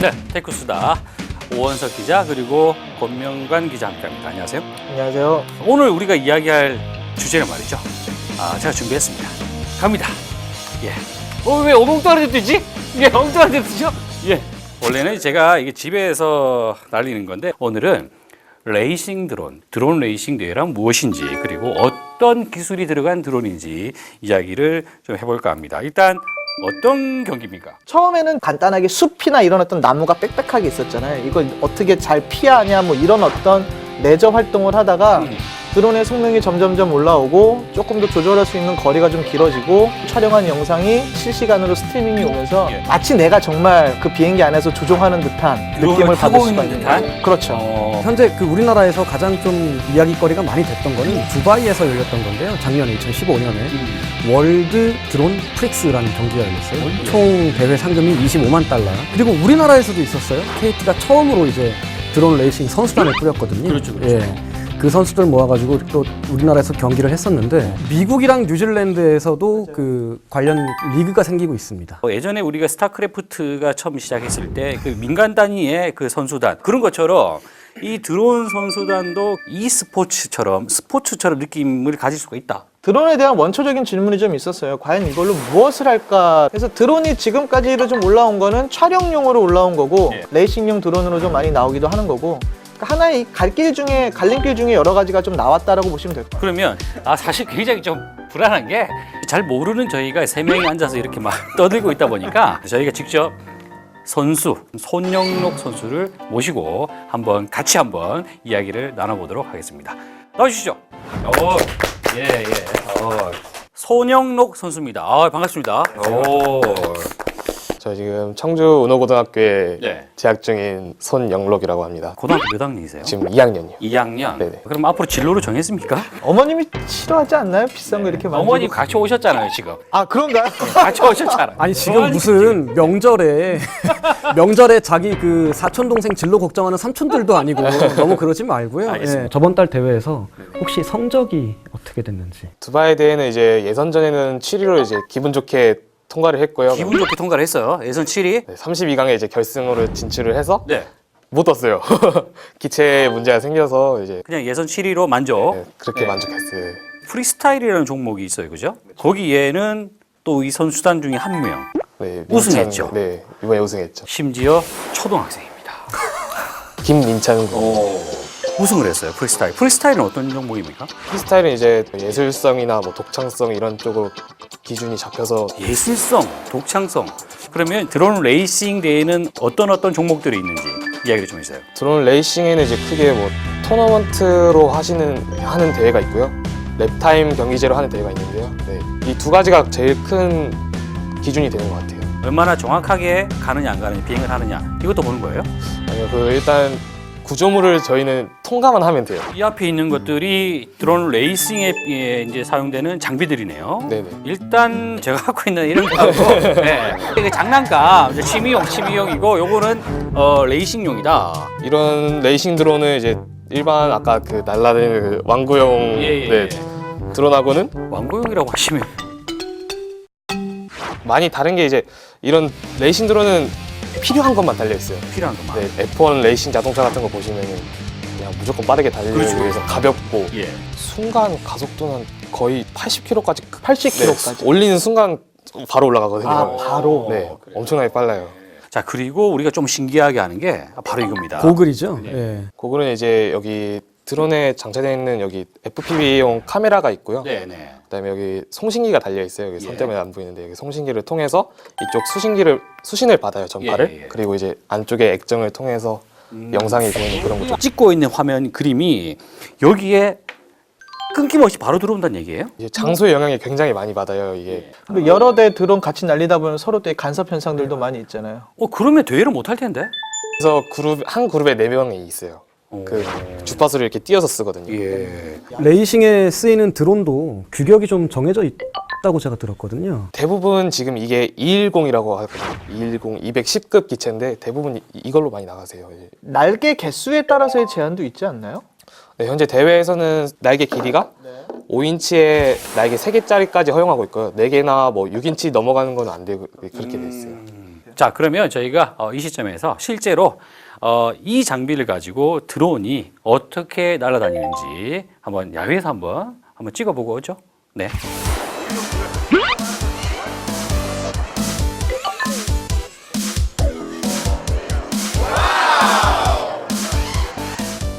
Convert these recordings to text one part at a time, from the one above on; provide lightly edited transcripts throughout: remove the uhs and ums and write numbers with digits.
네, 테크수다 오원석 기자 그리고 권명관 기자 함께합니다. 안녕하세요. 안녕하세요. 오늘 우리가 이야기할 주제는 말이죠. 제가 준비했습니다. 갑니다. 예. 왜 엉뚱하게 뜨지? 예, 엉뚱하게 뜨죠? 예. 원래는 제가 이게 집에서 날리는 건데 오늘은 레이싱 드론 레이싱 대회란 무엇인지 그리고 어떤 기술이 들어간 드론인지 이야기를 좀 해볼까 합니다. 일단 어떤 경기입니까? 처음에는 간단하게 숲이나 이런 어떤 나무가 빽빽하게 있었잖아요. 이걸 어떻게 잘 피하냐 뭐 이런 어떤 내저 활동을 하다가 드론의 성능이 점점점 올라오고 조금 더 조절할 수 있는 거리가 좀 길어지고 촬영한 영상이 실시간으로 스트리밍이 오면서 예. 마치 내가 정말 그 비행기 안에서 조종하는 듯한 느낌을 받을 수가 있는 거예요. 그렇죠. 현재 그 우리나라에서 가장 좀 이야기거리가 많이 됐던 거는 두바이에서 열렸던 건데요. 작년에 2015년에 월드 드론 프릭스라는 경기가 열렸어요. 총 대회 상금이 25만 달러. 그리고 우리나라에서도 있었어요. KT가 처음으로 이제 드론 레이싱 선수단을 꾸렸거든요. 그렇죠. 예. 그 선수들 모아가지고 또 우리나라에서 경기를 했었는데 미국이랑 뉴질랜드에서도 그 관련 리그가 생기고 있습니다. 예전에 우리가 스타크래프트가 처음 시작했을 때 그 민간 단위의 그 선수단 그런 것처럼 이 드론 선수단도 스포츠처럼 느낌을 가질 수가 있다. 드론에 대한 원초적인 질문이 좀 있었어요. 과연 이걸로 무엇을 할까? 그래서 드론이 지금까지로 좀 올라온 거는 촬영용으로 올라온 거고 예. 레이싱용 드론으로 좀 많이 나오기도 하는 거고 그러니까 하나의 갈림길 중에 여러 가지가 좀 나왔다라고 보시면 될 거예요. 그러면 사실 굉장히 좀 불안한 게 잘 모르는 저희가 세 명이 앉아서 이렇게 막 떠들고 있다 보니까 저희가 직접 선수 손영록 선수를 모시고 같이 한번 이야기를 나눠보도록 하겠습니다. 나와주시죠. 예. 손영록 선수입니다. 반갑습니다. 저 지금 청주 은호고등학교에 네. 재학 중인 손영록이라고 합니다. 고등학교 몇 학년이세요? 지금 2학년이요. 2학년. 네네. 그럼 앞으로 진로를 정했습니까? 어머님이 싫어하지 않나요? 비싼 거 이렇게 만지고. 어머님 같이 오셨잖아요 지금. 그런가요? 같이 오셨잖아요. 아니 지금 무슨 명절에 자기 그 사촌 동생 진로 걱정하는 삼촌들도 아니고 너무 그러지 말고요. 알겠습니다. 예, 저번 달 대회에서 혹시 성적이 어떻게 됐는지. 두바이 대회는 이제 예선전에는 7위로 이제 기분 좋게 통과를 했고요. 기분 좋게 통과를 했어요. 예선 7위. 네, 32강에 이제 결승으로 진출을 해서 네. 못 떴어요. 기체 문제가 생겨서 이제 그냥 예선 7위로 만족. 네, 그렇게 네. 만족했어요. 프리스타일이라는 종목이 있어요, 그죠? 거기에는 또 이 선수단 중에 한 명 네, 우승했죠. 네, 이번에 우승했죠. 심지어 초등학생입니다. 김민찬 군. 우승을 했어요. 프리스타일은 어떤 종목입니까? 프리스타일은 이제 예술성이나 뭐 독창성 이런 쪽으로 기준이 잡혀서 예술성, 독창성. 그러면 드론 레이싱 대회는 어떤 종목들이 있는지 이야기를 좀 해주세요. 드론 레이싱에는 이제 크게 뭐 토너먼트로 하는 대회가 있고요. 랩타임 경기제로 하는 대회가 있는데요. 네, 이 두 가지가 제일 큰 기준이 되는 것 같아요. 얼마나 정확하게 가느냐 안 가느냐, 비행을 하느냐 이것도 보는 거예요. 아니요, 일단 구조물을 저희는 통과만 하면 돼요. 이 앞에 있는 것들이 드론 레이싱에 이제 사용되는 장비들이네요. 네네. 일단 제가 갖고 있는 이런 거하고 네. 이게 장난감, 이제 취미용이고 요거는 레이싱용이다. 이런 레이싱 드론은 이제 일반 아까 그 날라다니는 그 왕구용 예. 네, 드론하고는 왕고용이라고 하시면 많이 다른 게 이제 이런 레이싱 드론은 필요한 것만 달려 있어요. 필요한 것만. 네, F1 레이싱 자동차 같은 거 보시면은 그냥 무조건 빠르게 달리기 그렇죠. 위해서 가볍고 예. 순간 가속도는 거의 80km까지 80km까지. 올리는 순간 바로 올라가거든요. 바로. 네, 엄청나게 빨라요. 자, 그리고 우리가 좀 신기하게 하는 게 바로 이겁니다. 고글이죠. 예. 그거는 이제 여기 드론에 장착되어 있는 여기 FPV용 카메라가 있고요. 네네. 그다음에 여기 송신기가 달려 있어요. 여기 예. 선 때문에 안 보이는데 여기 송신기를 통해서 이쪽 수신을 받아요. 전파를. 예. 그리고 이제 안쪽에 액정을 통해서 영상이 보이는 그런 거죠. 찍고 있는 화면 그림이 여기에 끊김없이 바로 들어온다는 얘기예요? 이제 장소의 영향이 굉장히 많이 받아요. 이게 그리고 여러 대 드론 같이 날리다 보면 서로 또 간섭 현상들도 많이 있잖아요. 그러면 대회를 못 할 텐데? 그래서 한 그룹에 4명이 있어요. 그 주파수를 이렇게 띄어서 쓰거든요. 예. 레이싱에 쓰이는 드론도 규격이 좀 정해져 있다고 제가 들었거든요. 대부분 지금 이게 210이라고 하거든요. 210, 210급 기체인데 대부분 이걸로 많이 나가세요. 날개 개수에 따라서의 제한도 있지 않나요? 네, 현재 대회에서는 날개 길이가 5인치에 날개 3개짜리까지 허용하고 있고요. 4개나 뭐 6인치 넘어가는 건 안 되고 그렇게 돼 있어요. 자, 그러면 저희가 이 시점에서 실제로 이 장비를 가지고 드론이 어떻게 날아다니는지 한번 야외에서 한번 찍어보고 오죠. 네.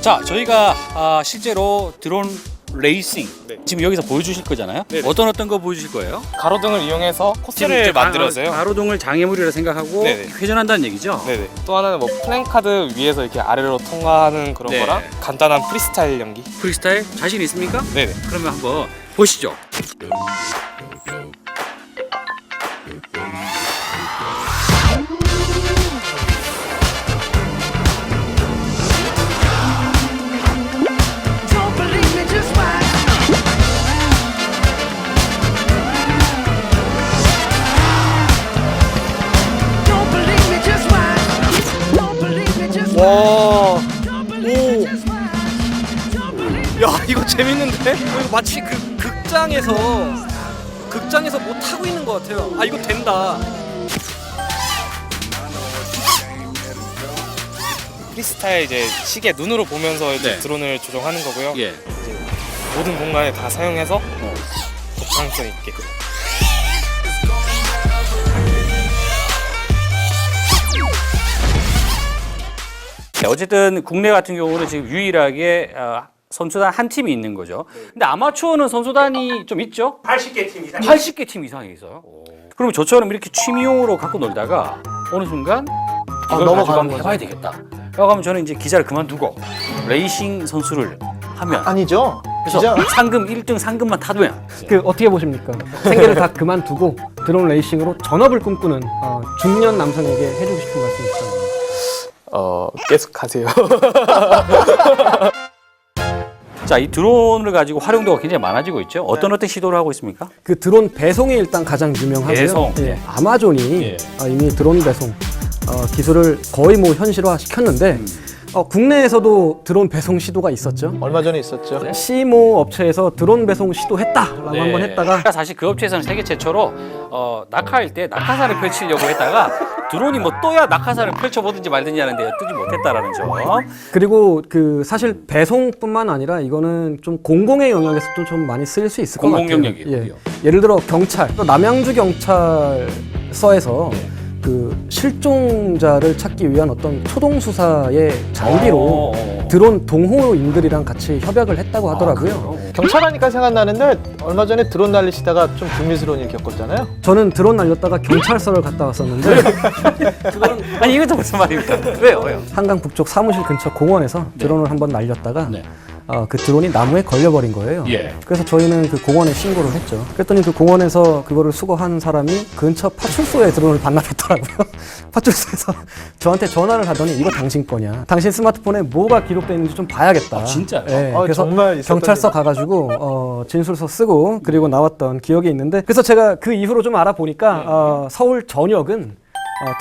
자, 저희가 실제로 드론 레이싱 지금 여기서 보여주실 거잖아요. 네네. 어떤 거 보여주실 거예요? 가로등을 이용해서 코스를 지금 만들어서요. 가로등을 장애물이라 생각하고 네네. 회전한다는 얘기죠. 네네. 또 하나는 뭐 플랜카드 위에서 이렇게 아래로 통과하는 그런 네. 거랑 간단한 프리스타일 연기. 프리스타일 자신 있습니까? 네네. 그러면 한번 보시죠. Don't believe me, just watch. Don't believe me, just watch. Don't believe me, just watch. 와, Don't believe me, just watch. Don't believe me. 야 이거 재밌는데? 이거 마치 그 극장에서 뭐 타고 있는 것 같아요. 아 이거 된다. 프리스타일 이제 시계 눈으로 보면서 이제 네. 드론을 조정하는 거고요. 예. 이제 모든 공간에 다 사용해서 독창성 있게. 네, 어쨌든 국내 같은 경우는 지금 유일하게 선수단 한 팀이 있는 거죠. 근데 아마추어는 선수단이 좀 있죠? 80개 팀 이상. 80개 팀 이상이 있어요. 그럼 저처럼 이렇게 취미용으로 갖고 놀다가 어느 순간 이걸 넘어가는 가지고 한번 거죠. 해봐야 되겠다. 라고 하면 저는 이제 기자를 그만두고 레이싱 선수를 하면 아니죠. 그래서 기자 상금 1등 상금만 타도면 그 어떻게 보십니까? 생계를 다 그만두고 드론 레이싱으로 전업을 꿈꾸는 중년 남성에게 해주고 싶은 말씀이 있다면? 계속 하세요. 자, 이 드론을 가지고 활용도가 굉장히 많아지고 있죠. 어떤 시도를 하고 있습니까? 그 드론 배송이 일단 가장 유명하고요. 배송. 예, 아마존이 예. 이미 드론 배송 기술을 거의 뭐 현실화 시켰는데 국내에서도 드론 배송 시도가 있었죠. 얼마 전에 있었죠. 시모 업체에서 드론 배송 시도했다라고 한번 했다가 그러니까 사실 그 업체에서는 세계 최초로 낙하할 때 낙하산을 펼치려고 했다가 드론이 뭐 떠야 낙하산을 펼쳐보든지 말든지 하는데 뜨지 못했다라는 점. 그리고 그 사실 배송뿐만 아니라 이거는 좀 공공의 영역에서도 좀 많이 쓰일 수 있을 것 공공 같아요. 영역이군요. 예를 들어 경찰, 또 남양주 경찰서에서 그 실종자를 찾기 위한 어떤 초동 수사의 장비로 드론 동호인들이랑 같이 협약을 했다고 하더라고요. 경찰하니까 생각나는데 얼마 전에 드론 날리시다가 좀 불미스러운 일 겪었잖아요. 저는 드론 날렸다가 경찰서를 갔다 왔었는데 아니 이것도 무슨 말입니까? 왜요? 한강 북쪽 사무실 근처 공원에서 드론을 한번 날렸다가 네. 그 드론이 나무에 걸려버린 거예요. 예. 그래서 저희는 그 공원에 신고를 했죠. 그랬더니 그 공원에서 그거를 수거한 사람이 근처 파출소에 드론을 반납했더라고요. 파출소에서 저한테 전화를 하더니 이거 당신 거냐? 당신 스마트폰에 뭐가 기록되어 있는지 좀 봐야겠다. 아, 진짜요? 네, 아, 정말 있었던 경찰서 일이다. 가가지고 진술서 쓰고 그리고 나왔던 기억이 있는데 그래서 제가 그 이후로 좀 알아보니까 서울 전역은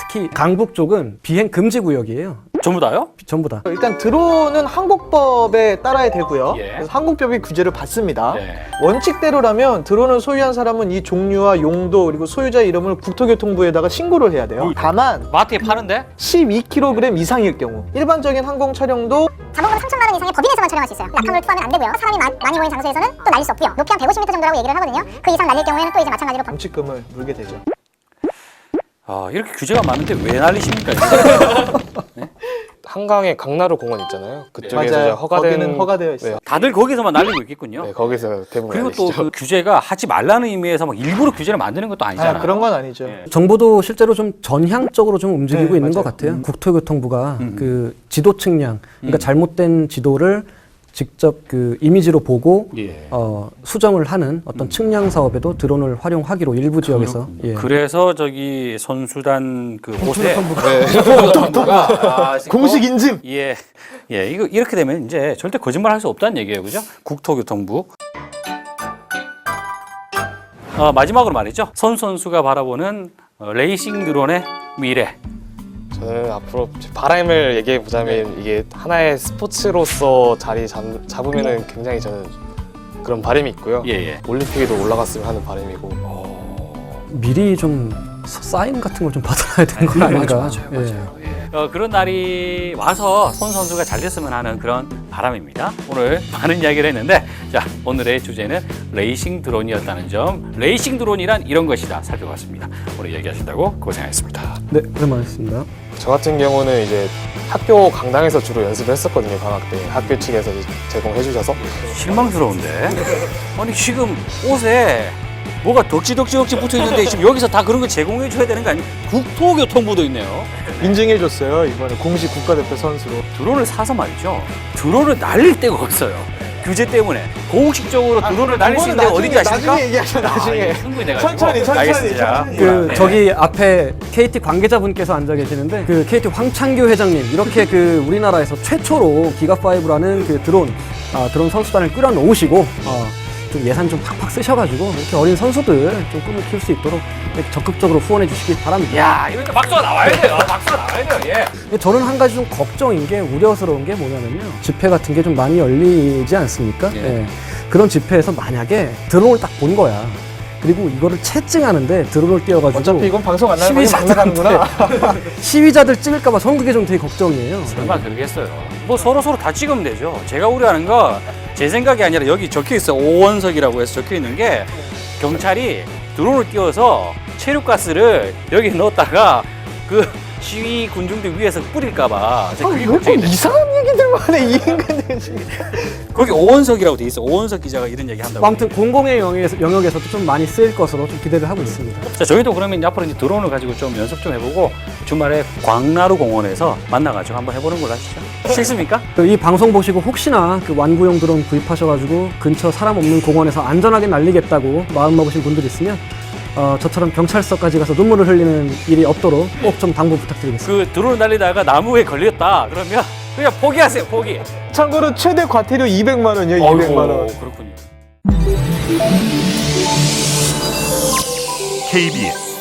특히 강북 쪽은 비행 금지 구역이에요. 전부 다요? 전부 다. 일단 드론은 항공법에 따라야 되고요. 예. 그래서 항공법이 규제를 받습니다. 예. 원칙대로라면 드론을 소유한 사람은 이 종류와 용도 그리고 소유자 이름을 국토교통부에다가 신고를 해야 돼요. 다만 마트에 파는데? 12kg 이상일 경우 일반적인 항공 촬영도 자본금 3천만 원 이상의 법인에서만 촬영할 수 있어요. 낙하물 투하는 안 되고요. 사람이 많이 모인 장소에서는 또 날릴 수 없고요. 높이 한 150m 정도라고 얘기를 하거든요. 그 이상 날릴 경우에는 또 이제 마찬가지로 범칙금을 물게 되죠. 이렇게 규제가 많은데 왜 날리십니까? 한강에 강나루 공원 있잖아요. 그쪽에서 이제 맞아요. 허가된 거기는 허가되어 있어요. 네, 다들 거기서만 날리고 있겠군요. 네, 거기서 대부분 그리고 또 날리시죠. 그 규제가 하지 말라는 의미에서 막 일부러 규제를 만드는 것도 아니잖아요. 그런 건 아니죠. 예. 정부도 실제로 좀 전향적으로 좀 움직이고 네, 있는 것 맞아요. 같아요. 국토교통부가 그 지도 측량, 그러니까 잘못된 지도를 직접 그 이미지로 보고 예. 수정을 하는 어떤 측량 사업에도 드론을 활용하기로 일부 지역에서 예. 그래서 저기 선수단 그 곳에 공식 인증. 예, 이거 이렇게 되면 이제 절대 거짓말할 수 없다는 얘기예요, 그죠? 국토교통부. 마지막으로 말이죠. 선수가 바라보는 레이싱 드론의 미래. 저는 앞으로 제 바람을 얘기해 보자면 이게 하나의 스포츠로서 자리 잡으면은 굉장히 저는 그런 바람이 있고요. 예. 올림픽에도 올라갔으면 하는 바람이고 미리 좀 사인 같은 걸 좀 받아야 되는 건 아닌가. 맞아요. 그런 날이 와서 손 선수가 잘 됐으면 하는 그런 바람입니다. 오늘 많은 이야기를 했는데, 자, 오늘의 주제는 레이싱 드론이었다는 점. 레이싱 드론이란 이런 것이다 살펴봤습니다. 오늘 얘기하신다고 고생하셨습니다. 네, 고생 많으셨습니다. 저 같은 경우는 이제 학교 강당에서 주로 연습을 했었거든요. 방학 때 학교 측에서 제공해 주셔서. 실망스러운데? 아니 지금 옷에 뭐가 덕지 붙어 있는데 지금 여기서 다 그런 거 제공해 줘야 되는 거 아니에요? 국토교통부도 있네요. 인증해줬어요. 이번에 공식 국가대표 선수로. 드론을 사서 말이죠. 드론을 날릴 데가 없어요. 규제 때문에 공식적으로 드론을 날릴 수 있는 데 어딘지 아십니까? 나중에 얘기하죠. 나중에. 충분히 돼가지고. 천천히. 알겠습니다. 그 네. 저기 앞에 KT 관계자분께서 앉아 계시는데 그 KT 황창규 회장님 이렇게 그 우리나라에서 최초로 기가5라는 그 드론 선수단을 끌어놓으시고 좀 예산 좀 팍팍 쓰셔가지고 이렇게 어린 선수들 좀 꿈을 키울 수 있도록 이렇게 적극적으로 후원해 주시기 바랍니다. 야, 이럴 때 박수가 나와야 돼요. 박수가 나와야 돼요. 예. 저는 한 가지 좀 걱정인 게 우려스러운 게 뭐냐면요. 집회 같은 게 좀 많이 열리지 않습니까? 예. 예. 그런 집회에서 만약에 드론을 딱 본 거야. 그리고 이거를 채증하는데 드론을 띄워가지고 어차피 이건 방송 안 나가면 막 나가는구나. 시위자들 찍을까봐 저는 그게 좀 되게 걱정이에요. 설마 그러겠어요. 뭐 서로 다 찍으면 되죠. 제가 우려하는 거 제 생각이 아니라 여기 적혀 있어요. 오원석이라고 해서 적혀 있는 게 경찰이 드론을 띄워서 체류가스를 여기 넣었다가 그 시위 군중들 위에서 뿌릴까봐 제가 그게 왜 걱정이 꼭 돼요. 이상한 얘기들만 해, 이 인간들 지금. 거기 오원석이라고 돼 있어. 오원석 기자가 이런 얘기 한다고. 아무튼 공공의 영역에서도 좀 많이 쓰일 것으로 좀 기대를 하고 있습니다. 자, 저희도 그러면 앞으로 이제 드론을 가지고 좀 연습 좀 해보고 주말에 광나루 공원에서 만나가지고 한번 해보는 걸로 하시죠. 싫습니까? 이 방송 보시고 혹시나 그 완구용 드론 구입하셔가지고 근처 사람 없는 공원에서 안전하게 날리겠다고 마음먹으신 분들 있으면 저처럼 경찰서까지 가서 눈물을 흘리는 일이 없도록 꼭 좀 당부 부탁드리겠습니다. 그 드론을 날리다가 나무에 걸렸다 그러면 그냥 포기하세요. 포기. 참고로 최대 과태료 200만 원이요, 200만 원. 그렇군요. KBS